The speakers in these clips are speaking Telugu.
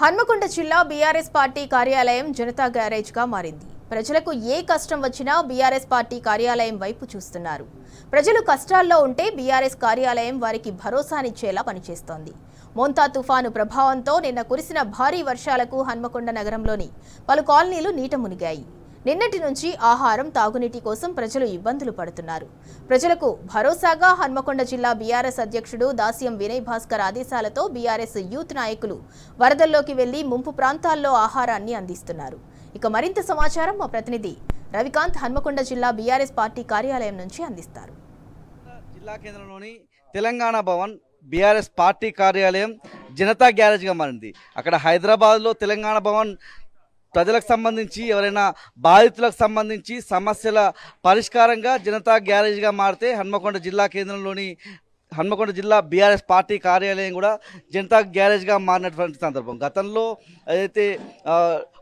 హన్మకొండ జిల్లా బీఆర్ఎస్ పార్టీ కార్యాలయం జనతా గ్యారేజ్ గా మారింది. ప్రజలకు ఏ కష్టం వచ్చినా బీఆర్ఎస్ పార్టీ కార్యాలయం వైపు చూస్తున్నారు. ప్రజలు కష్టాల్లో ఉంటే బీఆర్ఎస్ కార్యాలయం వారికి భరోసానిచ్చేలా పనిచేస్తోంది. మోంతా తుఫాను ప్రభావంతో నిన్న కురిసిన భారీ వర్షాలకు హన్మకొండ నగరంలోని పలు కాలనీలు నీట మునిగాయి. నిన్నటి నుంచి ఆహారం, తాగునీటి కోసం ప్రజలు ఇబ్బందులు పడుతున్నారు. ప్రజలకు భరోసాగా హన్మకొండ జిల్లా బీఆర్ఎస్ అధ్యక్షుడు దాస్యం వినయ్ భాస్కర్ ఆదేశాలతో బీఆర్ఎస్ యూత్ నాయకులు వరదల్లోకి వెళ్లి ముంపు ప్రాంతాల్లో ఆహారాన్ని అందిస్తున్నారు. ఇక మరింత సమాచారం మా ప్రతినిధి రవికాంత్ హన్మకొండ జిల్లా బీఆర్ఎస్ పార్టీ కార్యాలయం నుంచి అందిస్తారు. జిల్లా కేంద్రంలోని తెలంగాణ భవన్ బీఆర్ఎస్ పార్టీ కార్యాలయం జనతా గ్యారేజ్గా మారింది. అక్కడ హైదరాబాద్లో తెలంగాణ భవన్ ప్రజలకు సంబంధించి ఎవరైనా బాధితులకు సంబంధించి సమస్యల పరిష్కారంగా జనతా గ్యారేజ్గా మారితే హన్మకొండ జిల్లా కేంద్రంలోని హన్మకొండ జిల్లా బీఆర్ఎస్ పార్టీ కార్యాలయం కూడా జనతా గ్యారేజ్గా మారినటువంటి సందర్భం. గతంలో ఏదైతే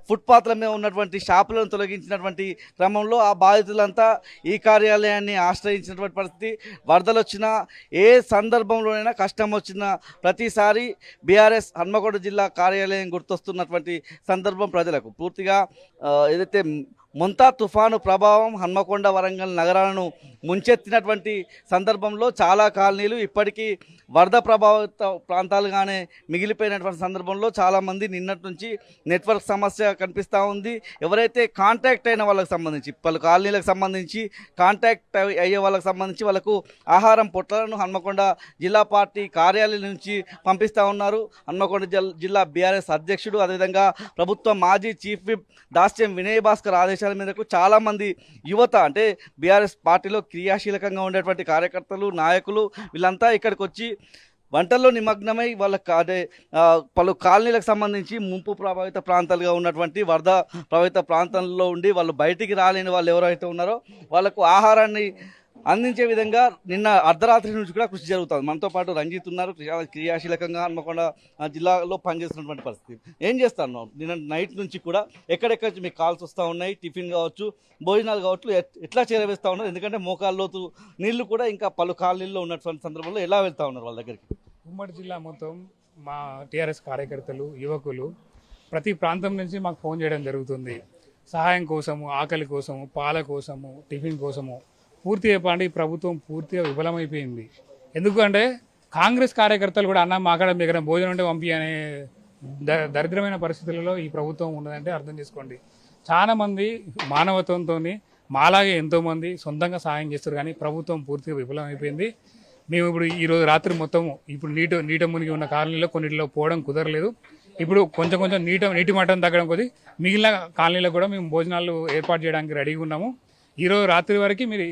ఫుట్పాత్ల మీద ఉన్నటువంటి షాపులను తొలగించినటువంటి క్రమంలో ఆ బాధితులంతా ఈ కార్యాలయాన్ని ఆశ్రయించినటువంటి పరిస్థితి. వరదలు వచ్చినా ఏ సందర్భంలోనైనా కష్టం వచ్చినా ప్రతిసారి బీఆర్ఎస్ హన్మకొండ జిల్లా కార్యాలయం గుర్తొస్తున్నటువంటి సందర్భం ప్రజలకు. పూర్తిగా ఏదైతే మొంతా తుఫాను ప్రభావం హన్మకొండ, వరంగల్ నగరాలను ముంచెత్తినటువంటి సందర్భంలో చాలా కాలనీలు ఇప్పటికీ వరద ప్రభావిత ప్రాంతాలుగానే మిగిలిపోయినటువంటి సందర్భంలో చాలామంది నిన్నటి నుంచి నెట్వర్క్ సమస్య కనిపిస్తూ ఉంది. ఎవరైతే కాంటాక్ట్ అయిన వాళ్ళకి సంబంధించి పలు కాలనీలకు సంబంధించి కాంటాక్ట్ అయ్యే వాళ్ళకి సంబంధించి వాళ్ళకు ఆహారం పొట్లాలను హన్మకొండ జిల్లా పార్టీ కార్యాలయం నుంచి పంపిస్తూ ఉన్నారు. హన్మకొండ జిల్లా బీఆర్ఎస్ అధ్యక్షుడు, అదేవిధంగా ప్రభుత్వ మాజీ చీఫ్ విప్ దాస్యం వినయ్ భాస్కర్ ఆదేశాల మేరకు చాలామంది యువత, అంటే బీఆర్ఎస్ పార్టీలో క్రియాశీలకంగా ఉండేటువంటి కార్యకర్తలు, నాయకులు వీళ్ళంతా ఇక్కడికి వచ్చి వంటల్లో నిమగ్నమై వాళ్ళకి అదే పలు కాలనీలకు సంబంధించి ముంపు ప్రభావిత ప్రాంతాలుగా ఉన్నటువంటి వరద ప్రభావిత ప్రాంతాల్లో ఉండి వాళ్ళు బయటికి రాలేని వాళ్ళు ఎవరైతే ఉన్నారో వాళ్ళకు ఆహారాన్ని అందించే విధంగా నిన్న అర్ధరాత్రి నుంచి కూడా కృషి జరుగుతుంది. మనతో పాటు రంజిత్ ఉన్నారు, క్రియాశీలకంగా హన్మకొండ జిల్లాలో పనిచేస్తున్నటువంటి పరిస్థితి. ఏం చేస్తాను నిన్న నైట్ నుంచి కూడా ఎక్కడెక్కడ మీకు కాల్స్ వస్తూ ఉన్నాయి, టిఫిన్ కావచ్చు, భోజనాలు కావచ్చు, ఎట్లా చేరవేస్తూ ఉన్నారు? ఎందుకంటే మోకాల్లోతు నీళ్లు కూడా ఇంకా పలు కాలనీల్లో ఉన్నటువంటి సందర్భంలో ఎలా వెళ్తూ ఉన్నారు వాళ్ళ దగ్గరికి? ఉమ్మడి జిల్లా మొత్తం మా టీఆర్ఎస్ కార్యకర్తలు, యువకులు ప్రతి ప్రాంతం నుంచి మాకు ఫోన్ చేయడం జరుగుతుంది. సహాయం కోసము, ఆకలి కోసము, పాల కోసము, టిఫిన్ కోసము. పూర్తి చెప్పండి, ప్రభుత్వం పూర్తిగా విఫలమైపోయింది. ఎందుకంటే కాంగ్రెస్ కార్యకర్తలు కూడా అన్న మాకడ దగ్గర భోజనం ఉంటే పంపి అనే దరిద్రమైన పరిస్థితులలో ఈ ప్రభుత్వం ఉన్నదంటే అర్థం చేసుకోండి. చాలామంది మానవత్వంతో మాలాగే ఎంతోమంది సొంతంగా సహాయం చేస్తారు, కానీ ప్రభుత్వం పూర్తిగా విఫలమైపోయింది. మేము ఇప్పుడు ఈరోజు రాత్రి మొత్తము ఇప్పుడు నీట మునిగి ఉన్న కాలనీలో కొన్నిటిలో పోవడం కుదరలేదు. ఇప్పుడు కొంచెం నీటి మట్టం తగ్గడం కొద్దీ మిగిలిన కాలనీలో కూడా మేము భోజనాలు ఏర్పాటు చేయడానికి రెడీగా ఉన్నాము. ఈరోజు రాత్రి వరకు మీరు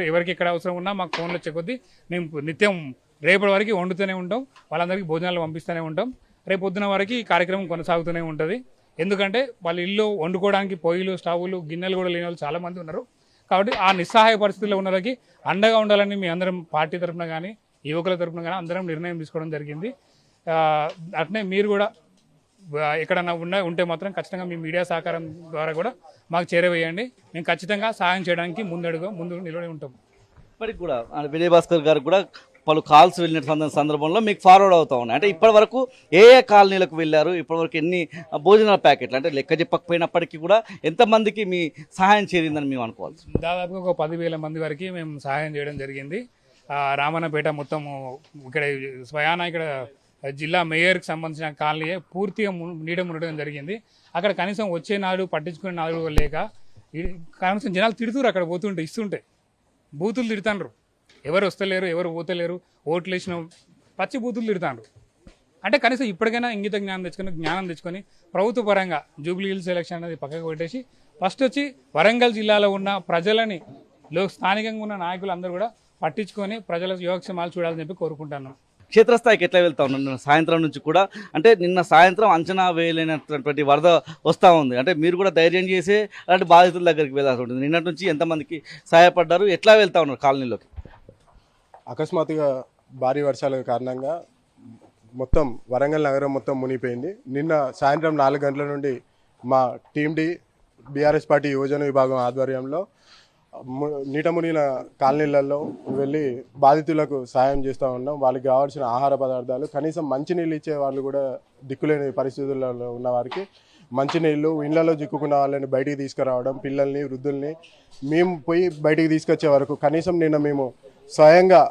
ఎవరికి ఎక్కడ అవసరం ఉన్నా మాకు ఫోన్లో చెక్కొద్ది మేము నిత్యం రేపటి వరకు వండుతూనే ఉంటాం, వాళ్ళందరికీ భోజనాలు పంపిస్తూనే ఉంటాం. రేపు పొద్దున వరకు ఈ కార్యక్రమం కొనసాగుతూనే ఉంటుంది. ఎందుకంటే వాళ్ళ ఇల్లు వండుకోవడానికి పొయ్యిలు, స్టవ్లు, గిన్నెలు కూడా లేని వాళ్ళు చాలామంది ఉన్నారు. కాబట్టి ఆ నిస్సహాయ పరిస్థితుల్లో ఉన్న వాళ్ళకి అండగా ఉండాలని మీ అందరం పార్టీ తరఫున కానీ యువకుల తరఫున కానీ అందరం నిర్ణయం తీసుకోవడం జరిగింది. అట్నే మీరు కూడా ఎక్కడన్నా ఉంటే మాత్రం ఖచ్చితంగా మీ మీడియా సహకారం ద్వారా కూడా మాకు చేరవేయండి. మేము ఖచ్చితంగా సహాయం చేయడానికి ముందు నిలబడి ఉంటాం. ఇప్పటికి కూడా వినయ్ భాస్కర్ గారికి కూడా పలు కాల్స్ వెళ్ళిన సందర్భంలో మీకు ఫార్వర్డ్ అవుతా ఉన్నాయి. అంటే ఇప్పటి వరకు ఏ కాలనీలకు వెళ్ళారు, ఇప్పటివరకు ఎన్ని భోజనాల ప్యాకెట్లు, అంటే లెక్క చెప్పకపోయినప్పటికీ కూడా ఎంతమందికి మీ సహాయం చేరిందని మేము అనుకోవాలి? దాదాపుగా ఒక 10,000 మంది వరకు మేము సహాయం చేయడం జరిగింది. రామన్నపేట మొత్తం ఇక్కడ స్వయాన ఇక్కడ జిల్లా మేయర్కి సంబంధించిన కాలనీ పూర్తిగా నీట మునగడం జరిగింది. అక్కడ కనీసం వచ్చే నాడు పట్టించుకునే నాడు లేక కనీసం జనాలు తిడుతురు, అక్కడ పోతుంటే ఇస్తుంటే బూతులు తిడుతాండ్రు. ఎవరు వస్తలేరు, ఎవరు పోతలేరు, ఓట్లు వేసిన పచ్చి బూతులు తిడుతాండ్రు. అంటే కనీసం ఇప్పటికైనా ఇంగిత జ్ఞానం తెచ్చుకొని ప్రభుత్వ పరంగా జూబ్లీ హిల్స్ ఎలక్షన్ అనేది పక్కకు పెట్టేసి ఫస్ట్ వచ్చి వరంగల్ జిల్లాలో ఉన్న ప్రజలని స్థానికంగా ఉన్న నాయకులు అందరూ కూడా పట్టించుకొని ప్రజల యోగక్షేమాలు చూడాలని చెప్పి కోరుకుంటున్నాం. క్షేత్రస్థాయికి ఎట్లా వెళ్తా ఉన్నాను సాయంత్రం నుంచి కూడా? అంటే నిన్న సాయంత్రం అంచనా వేయలేనటువంటి వరద వస్తూ ఉంది. అంటే మీరు కూడా ధైర్యం చేసే అలాంటి బాధితుల దగ్గరికి వెళ్ళాల్సి ఉంటుంది. నిన్నటి నుంచి ఎంతమందికి సహాయపడ్డారు, ఎట్లా వెళ్తా ఉన్నారు కాలనీలోకి? అకస్మాత్తుగా భారీ వర్షాల కారణంగా మొత్తం వరంగల్ నగరం మొత్తం మునిగిపోయింది. నిన్న సాయంత్రం 4 గంటల నుండి మా టీమ్ డి బీఆర్ఎస్ పార్టీ యువజన విభాగం ఆధ్వర్యంలో నీట మునిగిన కాలనీలలో వెళ్ళి బాధితులకు సాయం చేస్తూ ఉన్నాం. వాళ్ళకి కావాల్సిన ఆహార పదార్థాలు, కనీసం మంచినీళ్ళు ఇచ్చే వాళ్ళు కూడా దిక్కులేని పరిస్థితులలో ఉన్న వారికి మంచినీళ్ళు, ఇళ్లలో చిక్కుకున్న వాళ్ళని బయటికి తీసుకురావడం, పిల్లల్ని వృద్ధుల్ని మేము పోయి బయటికి తీసుకొచ్చే వరకు కనీసం నిన్న మేము స్వయంగా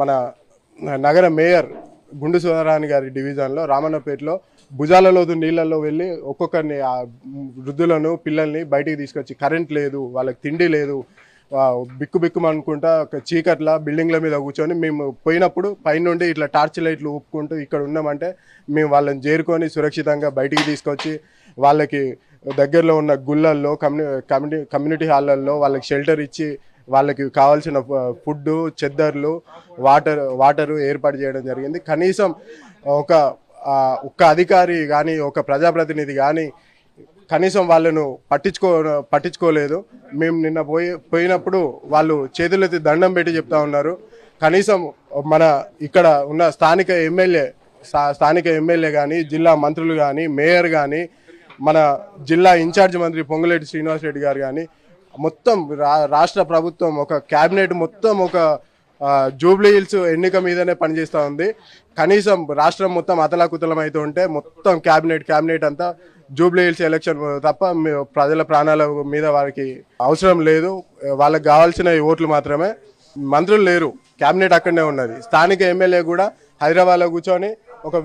మన నగర మేయర్ గుండు సుధారాణి గారి డివిజన్లో రామన్నపేటలో భుజాలలోతు నీళ్ళల్లో వెళ్ళి ఒక్కొక్కరిని ఆ వృద్ధులను పిల్లల్ని బయటికి తీసుకొచ్చి, కరెంట్ లేదు, వాళ్ళకి తిండి లేదు, బిక్కుబిక్కుమనుకుంటా ఒక చీకట్ల బిల్డింగ్ల మీద కూర్చొని మేము పోయినప్పుడు పైనుండి ఇట్లా టార్చ్ లైట్లు ఊపుకుంటూ ఇక్కడ ఉన్నామంటే మేము వాళ్ళని చేరుకొని సురక్షితంగా బయటికి తీసుకొచ్చి వాళ్ళకి దగ్గరలో ఉన్న గుళ్ళల్లో కమ్యూనిటీ హాళ్ళల్లో వాళ్ళకి షెల్టర్ ఇచ్చి వాళ్ళకి కావాల్సిన ఫుడ్, చెద్దర్లు, వాటరు ఏర్పాటు చేయడం జరిగింది. కనీసం ఒక్క అధికారి కానీ ఒక ప్రజాప్రతినిధి కానీ కనీసం వాళ్ళను పట్టించుకోలేదు. మేము నిన్న పోయినప్పుడు వాళ్ళు చేతులెత్తి దండం పెట్టి చెప్తా ఉన్నారు. కనీసం మన ఇక్కడ ఉన్న స్థానిక ఎమ్మెల్యే కానీ, జిల్లా మంత్రులు కానీ, మేయర్ కానీ, మన జిల్లా ఇన్ఛార్జ్ మంత్రి పొంగులేటి శ్రీనివాసరెడ్డి గారు కానీ, మొత్తం రాష్ట్ర ప్రభుత్వం ఒక క్యాబినెట్ మొత్తం ఒక జూబ్లీ హిల్స్ ఎన్నిక మీదనే పనిచేస్తూ ఉంది. కనీసం రాష్ట్రం మొత్తం అతలాకుతలం అవుతూ ఉంటే మొత్తం క్యాబినెట్ అంతా జూబ్లీ హిల్స్ ఎలక్షన్ తప్ప ప్రజల ప్రాణాల మీద వారికి అవసరం లేదు. వాళ్ళకి కావాల్సిన ఓట్లు మాత్రమే. మంత్రులు లేరు, క్యాబినెట్ అక్కడనే ఉన్నది. స్థానిక ఎమ్మెల్యే కూడా హైదరాబాద్లో కూర్చొని ఒక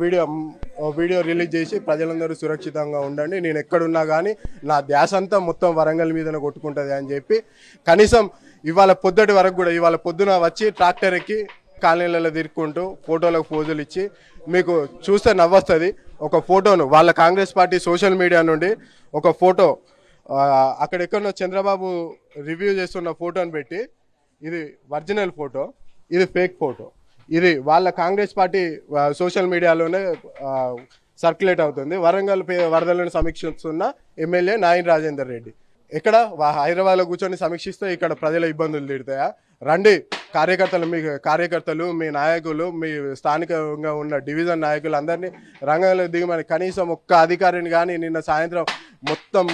వీడియో రిలీజ్ చేసి ప్రజలందరూ సురక్షితంగా ఉండండి, నేను ఎక్కడున్నా కానీ నా ధ్యాస అంతా మొత్తం వరంగల్ మీదనే కొట్టుకుంటుంది అని చెప్పి కనీసం ఇవాళ పొద్దున వచ్చి ట్రాక్టర్ ఎక్కి కాలనీలలో తిరుక్కుంటూ ఫోటోలకు పోజులు ఇచ్చి, మీకు చూస్తే నవ్వొస్తుంది. ఒక ఫోటోను వాళ్ళ కాంగ్రెస్ పార్టీ సోషల్ మీడియా నుండి ఒక ఫోటో అక్కడెక్కడో చంద్రబాబు రివ్యూ చేస్తున్న ఫోటోని పెట్టి, ఇది ఒరిజినల్ ఫోటో, ఇది ఫేక్ ఫోటో, ఇది వాళ్ళ కాంగ్రెస్ పార్టీ సోషల్ మీడియాలోనే సర్క్యులేట్ అవుతుంది. వరంగల్ వరదలను సమీక్షిస్తున్న ఎమ్మెల్యే నాయన్ రాజేందర్ రెడ్డి ఇక్కడ హైదరాబాద్లో కూర్చొని సమీక్షిస్తే ఇక్కడ ప్రజల ఇబ్బందులు తీరుతాయా? రండి కార్యకర్తలు, మీ నాయకులు, మీ స్థానికంగా ఉన్న డివిజన్ నాయకులు అందరినీ రంగంలో దిగమని, కనీసం ఒక్క అధికారిని కానీ నిన్న సాయంత్రం మొత్తం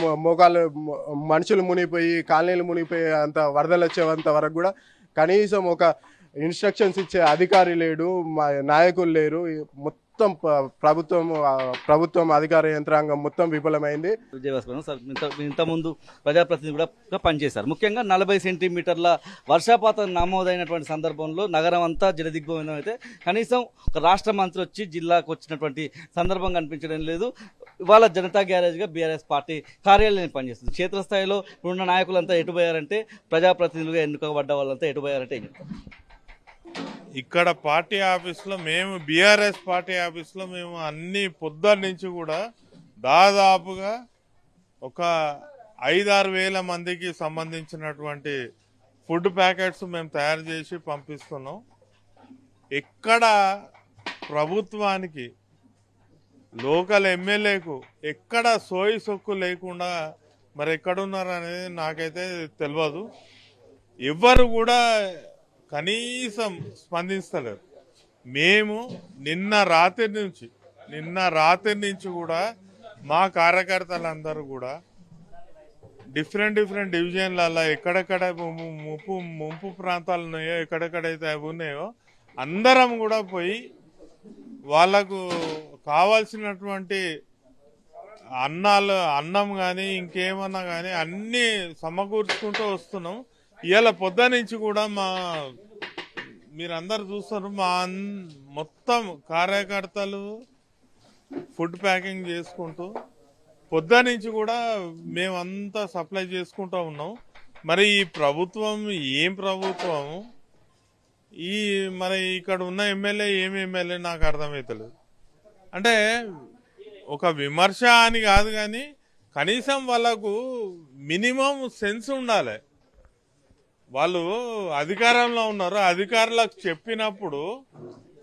మనుషులు మునిగిపోయి కాలనీలు మునిగిపోయి అంత వరదలు వచ్చేంత వరకు కూడా కనీసం ఒక ఇన్స్ట్రక్షన్స్ ఇచ్చే అధికారి లేడు, నాయకులు లేరు. మొత్తం ప్రభుత్వం అధికార యంత్రాంగం మొత్తం విఫలమైంది. విజయభాస్కర్ సార్, ఇంతకుముందు ప్రజాప్రతినిధి కూడా పనిచేశారు. ముఖ్యంగా 40 సెంటీమీటర్ల వర్షపాతం నమోదైనటువంటి సందర్భంలో నగరం అంతా జలదిగ్బంధం అయితే కనీసం ఒక రాష్ట్ర మంత్రి వచ్చి జిల్లాకు వచ్చినటువంటి సందర్భం కనిపించడం లేదు. ఇవాళ జనతా గ్యారేజ్గా బీఆర్ఎస్ పార్టీ కార్యాలయం పనిచేస్తుంది. క్షేత్రస్థాయిలో ఉన్న నాయకులంతా ఎటుపోయారంటే, ప్రజాప్రతినిధులుగా ఎన్నుకోబడ్డ వాళ్ళంతా ఎటుపోయారంటే ఇక్కడ పార్టీ ఆఫీస్లో మేము బీఆర్ఎస్ పార్టీ ఆఫీస్లో మేము అన్ని పొద్దున్న నుంచి కూడా దాదాపుగా ఒక 5-6 వేల మందికి సంబంధించినటువంటి ఫుడ్ ప్యాకెట్స్ మేము తయారు చేసి పంపిస్తున్నాం. ఎక్కడ ప్రభుత్వానికి, లోకల్ ఎమ్మెల్యేకు ఎక్కడ సోయి సొక్కు లేకుండా మరి ఎక్కడున్నారు అనేది నాకైతే తెలియదు. ఎవ్వరు కూడా కనీసం స్పందిస్తలేరు. మేము నిన్న రాత్రి నుంచి కూడా మా కార్యకర్తలందరూ కూడా డిఫరెంట్ డివిజన్లలో ఎక్కడెక్కడ ముంపు ప్రాంతాలు ఉన్నాయో, ఎక్కడెక్కడైతే అవి ఉన్నాయో అందరం కూడా పోయి వాళ్ళకు కావాల్సినటువంటి అన్నం కానీ ఇంకేమన్నా కానీ అన్నీ సమకూర్చుకుంటూ వస్తున్నాం. ఇవాళ పొద్దు నుంచి కూడా మీరందరూ చూస్తారు, మొత్తం కార్యకర్తలు ఫుడ్ ప్యాకింగ్ చేసుకుంటూ పొద్దు నుంచి కూడా మేమంతా సప్లై చేసుకుంటూ ఉన్నాం. మరి ఈ ప్రభుత్వం ఏం ప్రభుత్వం, మరి ఇక్కడ ఉన్న ఎమ్మెల్యే ఏమి ఎమ్మెల్యే నాకు అర్థమవుతలేదు. అంటే ఒక విమర్శ అని కాదు కానీ కనీసం వాళ్ళకు మినిమం సెన్స్ ఉండాలి. వాళ్ళు అధికారంలో ఉన్నారు, అధికారులకు చెప్పినప్పుడు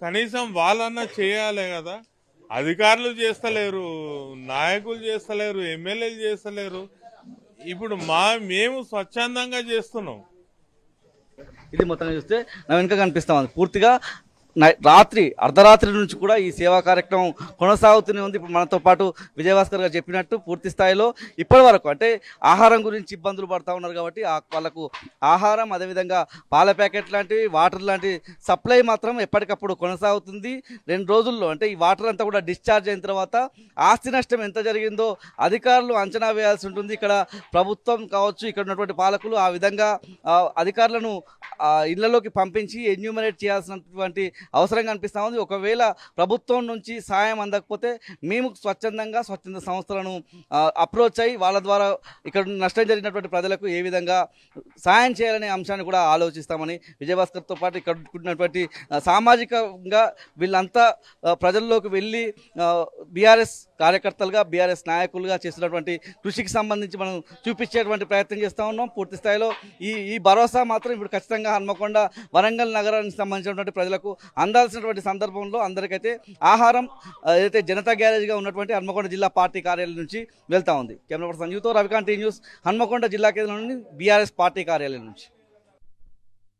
కనీసం వాళ్ళన్నా చేయాలి కదా. అధికారులు చేస్తలేరు, నాయకులు చేస్తలేరు, ఎమ్మెల్యేలు చేస్తలేరు. ఇప్పుడు మేము స్వచ్ఛందంగా చేస్తున్నాం. ఇది మొత్తంగా చూస్తే నా వెనుక కనిపిస్తాం పూర్తిగా రాత్రి అర్ధరాత్రి నుంచి కూడా ఈ సేవా కార్యక్రమం కొనసాగుతూనే ఉంది. ఇప్పుడు మనతో పాటు విజయభాస్కర్ గారు చెప్పినట్టు పూర్తి స్థాయిలో ఇప్పటి వరకు అంటే ఆహారం గురించి ఇబ్బందులు పడుతూ ఉన్నారు కాబట్టి వాళ్ళకు ఆహారం అదేవిధంగా పాల ప్యాకెట్ లాంటివి వాటర్ లాంటి సప్లై మాత్రం ఎప్పటికప్పుడు కొనసాగుతుంది. 2 రోజుల్లో అంటే ఈ వాటర్ అంతా కూడా డిశ్చార్జ్ అయిన తర్వాత ఆస్తి నష్టం ఎంత జరిగిందో అధికారులు అంచనా వేయాల్సి ఉంటుంది. ఇక్కడ ప్రభుత్వం కావచ్చు, ఇక్కడ ఉన్నటువంటి పాలకులు ఆ విధంగా అధికారులను ఇళ్లలోకి పంపించి ఎన్యూమరేట్ చేయాల్సినటువంటి అవసరం కనిపిస్తూ ఉంది. ఒకవేళ ప్రభుత్వం నుంచి సాయం అందకపోతే మేము స్వచ్ఛంద సంస్థలను అప్రోచ్ అయ్యి వాళ్ళ ద్వారా ఇక్కడ నష్టం జరిగినటువంటి ప్రజలకు ఏ విధంగా సాయం చేయాలనే అంశాన్ని కూడా ఆలోచిస్తామని విజయభాస్కర్తో పాటు ఇక్కడ ఉన్నటువంటి సామాజికంగా వీళ్ళంతా ప్రజల్లోకి వెళ్ళి బీఆర్ఎస్ కార్యకర్తలుగా బీఆర్ఎస్ నాయకులుగా చేస్తున్నటువంటి కృషికి సంబంధించి మనం చూపించేటువంటి ప్రయత్నం చేస్తూ ఉన్నాం. పూర్తి స్థాయిలో ఈ భరోసా మాత్రం ఇప్పుడు ఖచ్చితంగా హన్మకొండ వరంగల్ నగరానికి సంబంధించినటువంటి ప్రజలకు అందాల్సినటువంటి సందర్భంలో అందరికైతే ఆహారం ఏదైతే జనతా గ్యారేజ్గా ఉన్నటువంటి హన్మకొండ జిల్లా పార్టీ కార్యాలయం నుంచి వెళ్తా ఉంది. కెమెరా పర్సన్ సంజీవ్తో రవికాంత్ న్యూస్, హన్మకొండ జిల్లా కేంద్రం నుండి బీఆర్ఎస్ పార్టీ కార్యాలయం నుంచి.